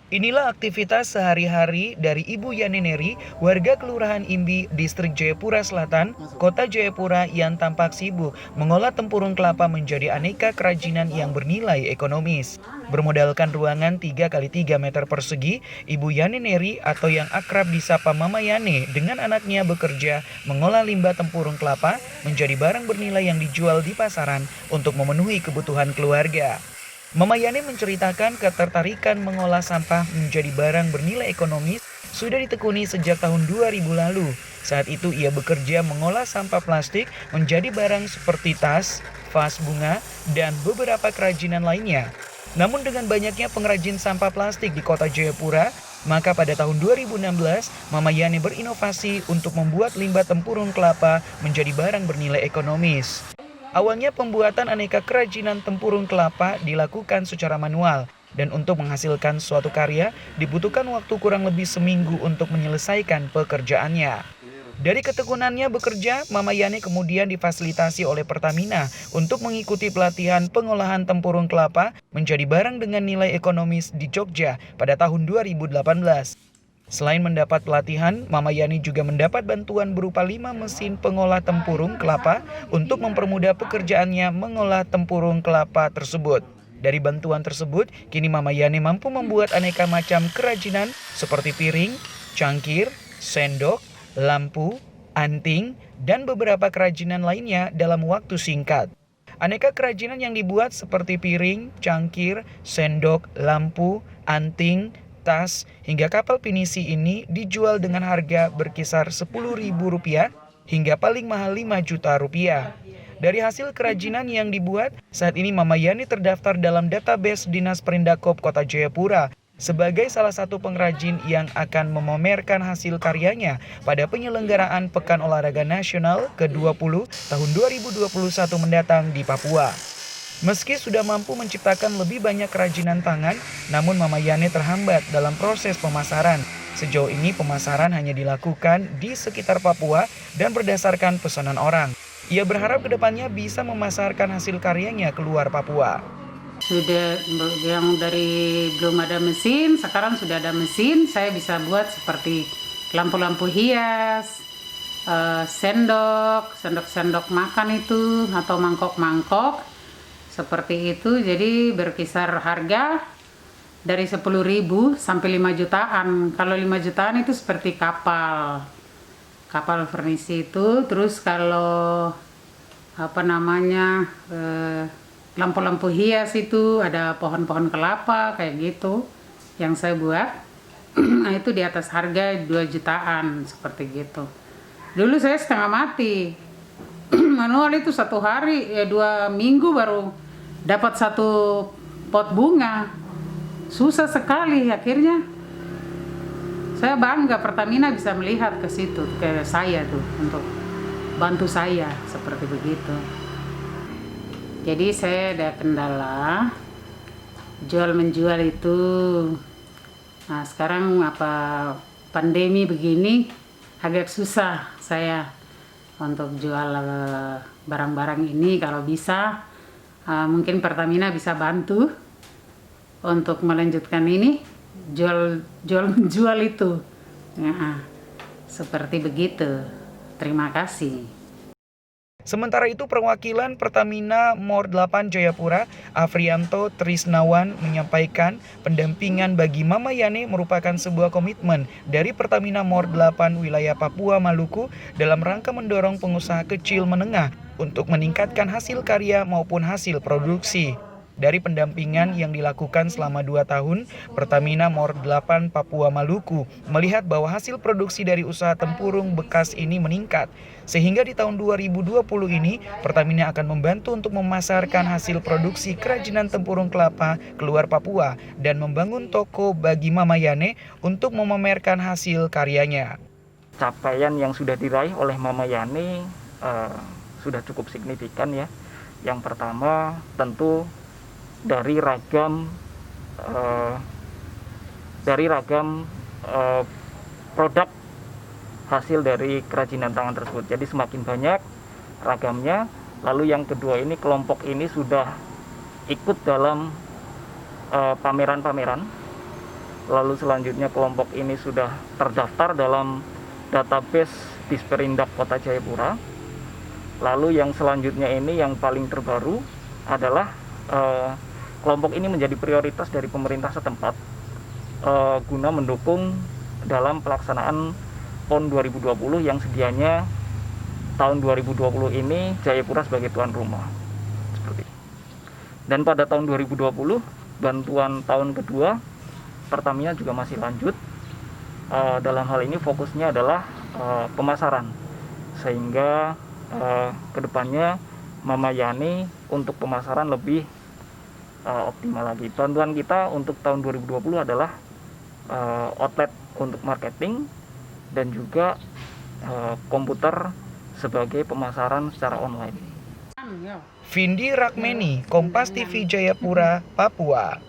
Inilah aktivitas sehari-hari dari Ibu Yani Neri, warga Kelurahan Imbi, Distrik Jayapura Selatan, Kota Jayapura yang tampak sibuk mengolah tempurung kelapa menjadi aneka kerajinan yang bernilai ekonomis. Bermodalkan ruangan 3 kali 3 meter persegi, Ibu Yani Neri atau yang akrab disapa Mama Yani dengan anaknya bekerja mengolah limbah tempurung kelapa menjadi barang bernilai yang dijual di pasaran untuk memenuhi kebutuhan keluarga. Mama Yani menceritakan ketertarikan mengolah sampah menjadi barang bernilai ekonomis sudah ditekuni sejak tahun 2000 lalu. Saat itu ia bekerja mengolah sampah plastik menjadi barang seperti tas, vas bunga, dan beberapa kerajinan lainnya. Namun dengan banyaknya pengrajin sampah plastik di kota Jayapura, maka pada tahun 2016, Mama Yani berinovasi untuk membuat limbah tempurung kelapa menjadi barang bernilai ekonomis. Awalnya pembuatan aneka kerajinan tempurung kelapa dilakukan secara manual, dan untuk menghasilkan suatu karya dibutuhkan waktu kurang lebih seminggu untuk menyelesaikan pekerjaannya. Dari ketekunannya bekerja, Mama Yani kemudian difasilitasi oleh Pertamina untuk mengikuti pelatihan pengolahan tempurung kelapa menjadi barang dengan nilai ekonomis di Jogja pada tahun 2018. Selain mendapat pelatihan, Mama Yani juga mendapat bantuan berupa 5 mesin pengolah tempurung kelapa untuk mempermudah pekerjaannya mengolah tempurung kelapa tersebut. Dari bantuan tersebut, kini Mama Yani mampu membuat aneka macam kerajinan seperti piring, cangkir, sendok, lampu, anting, dan beberapa kerajinan lainnya dalam waktu singkat. Aneka kerajinan yang dibuat seperti piring, cangkir, sendok, lampu, anting, tas, hingga kapal pinisi ini dijual dengan harga berkisar Rp10.000 hingga paling mahal Rp5 juta. Dari hasil kerajinan yang dibuat, saat ini Mama Yani terdaftar dalam database Dinas Perindakop Kota Jayapura sebagai salah satu pengrajin yang akan memamerkan hasil karyanya pada penyelenggaraan Pekan Olahraga Nasional ke-20 tahun 2021 mendatang di Papua. Meski sudah mampu menciptakan lebih banyak kerajinan tangan, namun Mama Yani terhambat dalam proses pemasaran. Sejauh ini pemasaran hanya dilakukan di sekitar Papua dan berdasarkan pesanan orang. Ia berharap kedepannya bisa memasarkan hasil karyanya keluar Papua. Sudah yang dari belum ada mesin, sekarang sudah ada mesin, saya bisa buat seperti lampu-lampu hias, sendok makan itu atau mangkok-mangkok seperti itu. Jadi berkisar harga dari 10.000 sampai 5 jutaan. Kalau 5 jutaan itu seperti kapal furnisi itu. Terus kalau lampu-lampu hias itu ada pohon-pohon kelapa kayak gitu yang saya buat. Nah itu di atas harga 2 jutaan seperti gitu. Dulu saya setengah mati manual itu 1 hari 2 minggu baru dapat 1 pot bunga. Susah sekali. Akhirnya saya bangga Pertamina bisa melihat ke situ, ke saya tuh, untuk bantu saya seperti begitu. Jadi saya ada kendala jual menjual itu. Nah sekarang pandemi begini agak susah saya untuk jual barang-barang ini. Kalau bisa mungkin Pertamina bisa bantu untuk melanjutkan ini jual itu. Nah, seperti begitu. Terima kasih. Sementara itu perwakilan Pertamina Mor 8 Jayapura, Afrianto Trisnawan, menyampaikan pendampingan bagi Mama Yani merupakan sebuah komitmen dari Pertamina Mor 8 wilayah Papua Maluku dalam rangka mendorong pengusaha kecil menengah untuk meningkatkan hasil karya maupun hasil produksi. Dari pendampingan yang dilakukan selama 2 tahun, Pertamina Mor 8 Papua Maluku melihat bahwa hasil produksi dari usaha tempurung bekas ini meningkat. Sehingga di tahun 2020 ini, Pertamina akan membantu untuk memasarkan hasil produksi kerajinan tempurung kelapa keluar Papua dan membangun toko bagi Mama Yani untuk memamerkan hasil karyanya. Capaian yang sudah diraih oleh Mama Yani sudah cukup signifikan ya. Yang pertama tentu dari ragam produk hasil dari kerajinan tangan tersebut. Jadi semakin banyak ragamnya. Lalu yang kedua ini, kelompok ini sudah ikut dalam pameran-pameran Lalu selanjutnya kelompok ini sudah terdaftar dalam database Disperindak Kota Jayapura. Lalu yang selanjutnya ini yang paling terbaru adalah kelompok ini menjadi prioritas dari pemerintah setempat guna mendukung dalam pelaksanaan PON 2020 yang sedianya tahun 2020 ini Jayapura sebagai tuan rumah. Seperti itu. Dan pada tahun 2020 bantuan tahun kedua Pertamina juga masih lanjut. Dalam hal ini fokusnya adalah pemasaran, sehingga kedepannya Mama Yani untuk pemasaran lebih optimal lagi. Bantuan kita untuk tahun 2020 adalah outlet untuk marketing dan juga komputer sebagai pemasaran secara online. Vindi Rakmeni, Kompas TV Jayapura, Papua.